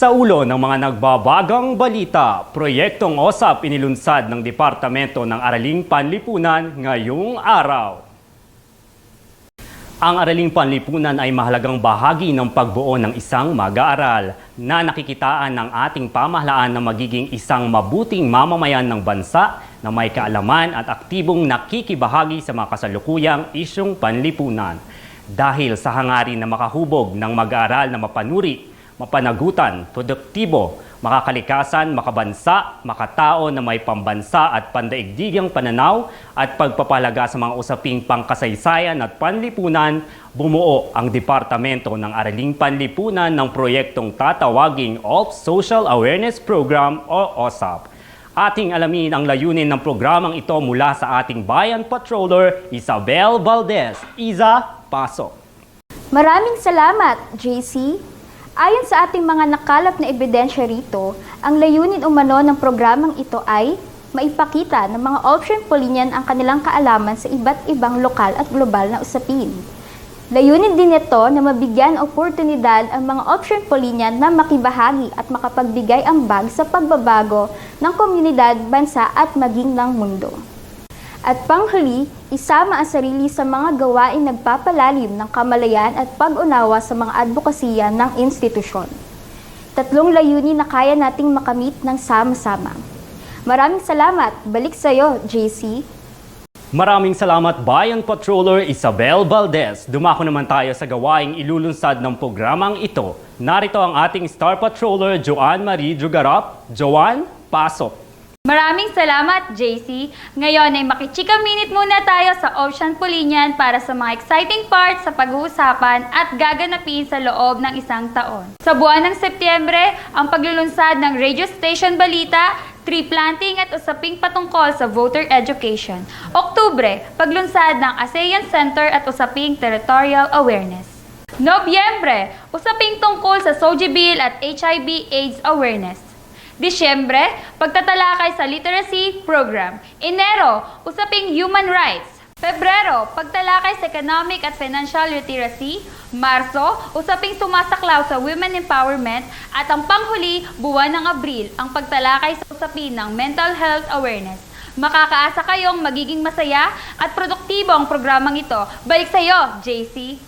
Sa ulo ng mga nagbabagang balita, proyektong OSAP inilunsad ng Departamento ng Araling Panlipunan ngayong araw. Ang Araling Panlipunan ay mahalagang bahagi ng pagbuo ng isang mag-aaral na nakikitaan ng ating pamahalaan na magiging isang mabuting mamamayan ng bansa na may kaalaman at aktibong nakikibahagi sa mga kasalukuyang isyung panlipunan. Dahil sa hangarin na makahubog ng mag-aaral na mapanuri, mapanagutan, produktibo, makakalikasan, makabansa, makatao na may pambansa at pandaigdigang pananaw at pagpapalaga sa mga usaping pangkasaysayan at panlipunan, bumuo ang Departamento ng Araling Panlipunan ng proyektong tatawaging OLP Social Awareness Program o OSAP. Ating alamin ang layunin ng programang ito mula sa ating Bayan Patroller, Isabel Valdez. Iza, pasok! Maraming salamat, JC. Ayon sa ating mga nakalap na ebidensya rito, ang layunin umano ng programang ito ay maipakita ng mga option Polinian ang kanilang kaalaman sa iba't ibang lokal at global na usapin. Layunin din ito na mabigyan ng oportunidad ang mga option Polinian na makibahagi at makapagbigay ambag sa pagbabago ng komunidad, bansa at maging ng mundo. At panghuli, isama ang sarili sa mga gawaing nagpapalalim ng kamalayan at pag-unawa sa mga advokasya ng institusyon. Tatlong layunin na kaya nating makamit ng sama-sama. Maraming salamat. Balik sa iyo, JC. Maraming salamat, Bayan Patroller Isabel Valdez. Dumako naman tayo sa gawaing ilulunsad ng programang ito. Narito ang ating Star Patroller, Joanne Marie Jugarap. Joanne, pasok! Maraming salamat, JC. Ngayon ay makichika minute muna tayo sa Ocean Polinian para sa mga exciting parts sa pag-uusapan at gaganapin sa loob ng isang taon. Sa buwan ng Setyembre, ang paglulunsad ng Radio Station Balita, tree planting at usaping patungkol sa voter education. Oktubre, paglunsad ng ASEAN Center at usaping territorial awareness. Nobyembre, usaping tungkol sa SOGI Bill at HIV/AIDS awareness. Disyembre, pagtatalakay sa literacy program. Enero, usaping human rights. Pebrero, pagtalakay sa economic at financial literacy. Marso, usaping sumasaklaw sa women empowerment. At ang panghuli, buwan ng Abril, ang pagtalakay sa usapin ng mental health awareness. Makakaasa kayong magiging masaya at produktibo ang programang ito. Balik sa iyo, JC.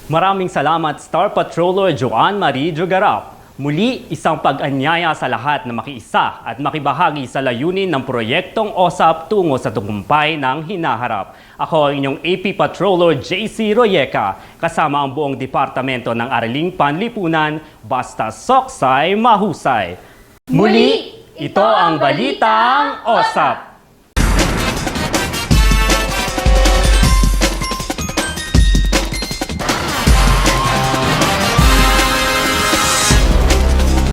Maraming salamat, Star Patroller Joanne Marie Jugarap. Muli, isang pag-anyaya sa lahat na makiisa at makibahagi sa layunin ng proyektong OSAP tungo sa tagumpay ng hinaharap. Ako ang inyong AP Patroller JC Royeca, kasama ang buong Departamento ng Araling Panlipunan, basta soksay mahusay. Muli, ito ang Balitang OSAP.